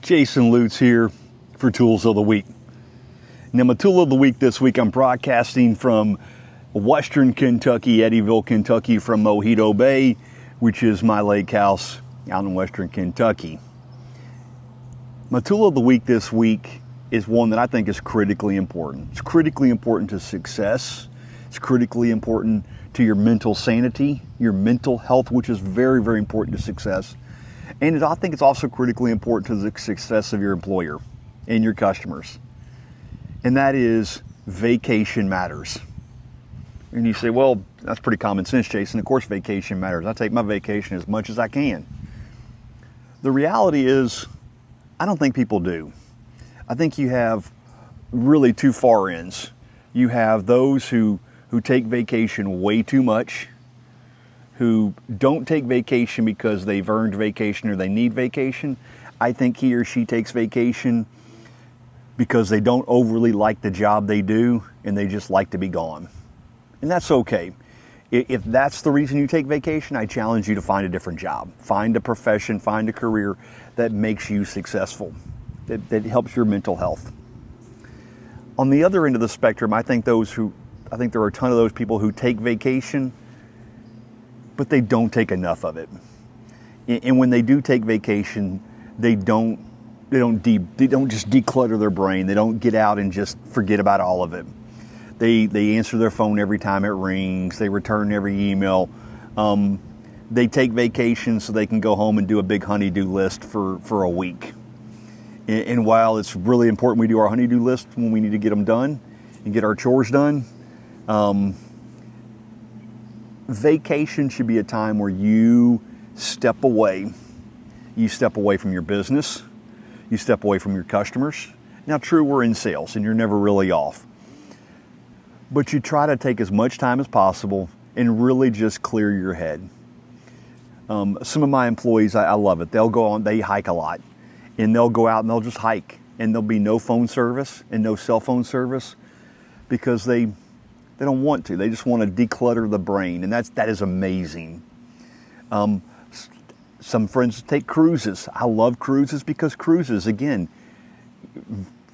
Jason Lutz here for Tools of the Week. Now, my tool of the week this week, I'm broadcasting from Western Kentucky, Eddyville, Kentucky, from Mojito Bay, which is my lake house out in Western Kentucky. My tool of the week this week is one that I think is critically important. It's critically important to success. It's critically important to your mental sanity, your mental health, which is very, very important to success. And I think it's also critically important to the success of your employer and your customers. And that is vacation matters. And you say, well, that's pretty common sense, Jason. Of course vacation matters. I take my vacation as much as I can. The reality is, I don't think people do. I think you have really two far ends. You have those who take vacation way too much, who don't take vacation because they've earned vacation or they need vacation. I think he or she takes vacation because they don't overly like the job they do and they just like to be gone. And that's okay. If that's the reason you take vacation, I challenge you to find a different job. Find a profession, find a career that makes you successful, that helps your mental health. On the other end of the spectrum, I think there are a ton of those people who take vacation, but they don't take enough of it. And when they do take vacation, they don't just declutter their brain. They don't get out and just forget about all of it. They answer their phone every time it rings. They return every email. They take vacation so they can go home and do a big honey-do list for a week. And while it's really important we do our honey-do list when we need to get them done and get our chores done, vacation should be a time where you step away. You step away from your business. You step away from your customers. Now, true, we're in sales and you're never really off. But you try to take as much time as possible and really just clear your head. Some of my employees, I love it. They hike a lot. And they'll go out and they'll just hike. And there'll be no phone service and no cell phone service because they don't want to. They just want to declutter the brain, and that is amazing. Some friends take cruises. I love cruises because cruises, again,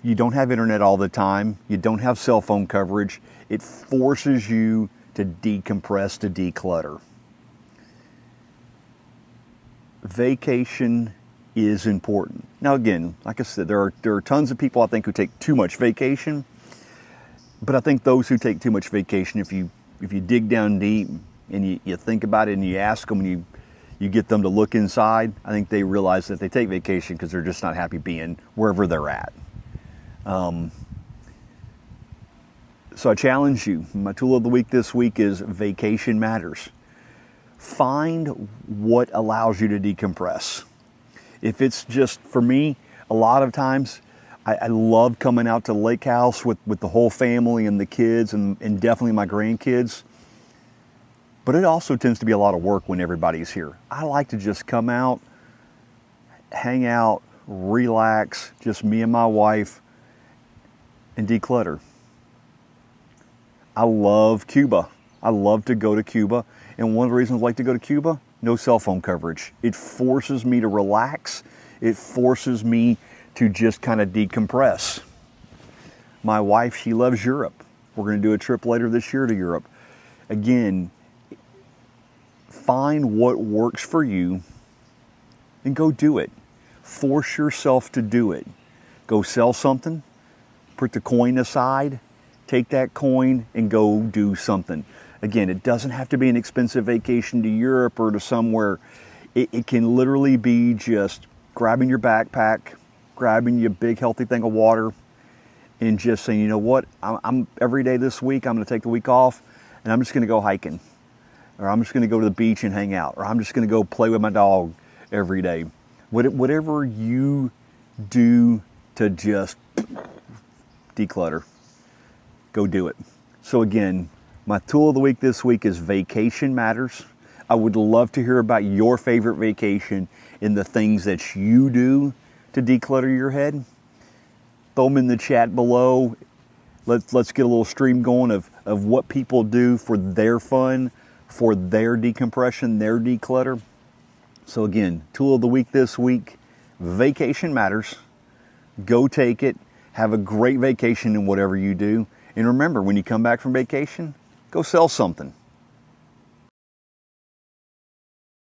you don't have internet all the time. You don't have cell phone coverage. It forces you to decompress, to declutter. Vacation is important. Now, again, like I said, there are tons of people I think who take too much vacation. But I think those who take too much vacation, if you dig down deep and you think about it and you ask them and you get them to look inside, I think they realize that they take vacation because they're just not happy being wherever they're at. So I challenge you. My tool of the week this week is vacation matters. Find what allows you to decompress. If it's just, for me, a lot of times, I love coming out to the lake house with the whole family and the kids and definitely my grandkids. But it also tends to be a lot of work when everybody's here. I like to just come out, hang out, relax, just me and my wife, and declutter. I love Cuba. I love to go to Cuba. And one of the reasons I like to go to Cuba, no cell phone coverage. It forces me to relax. It forces me to just kind of decompress. My wife, she loves Europe. We're going to do a trip later this year to Europe. Again, find what works for you and go do it. Force yourself to do it. Go sell something, put the coin aside, take that coin and go do something. Again, it doesn't have to be an expensive vacation to Europe or to somewhere. It can literally be just grabbing your backpack, grabbing you a big healthy thing of water, and just saying, you know what, I'm every day this week, I'm going to take the week off, and I'm just going to go hiking, or I'm just going to go to the beach and hang out, or I'm just going to go play with my dog every day. Whatever you do to just declutter, go do it. So again, my tool of the week this week is vacation matters. I would love to hear about your favorite vacation and the things that you do to declutter your head. Throw them in the chat below. Let's get a little stream going of what people do for their fun, for their decompression, their declutter. So again, tool of the week this week, vacation matters. Go take it. Have a great vacation in whatever you do. And remember, when you come back from vacation, go sell something.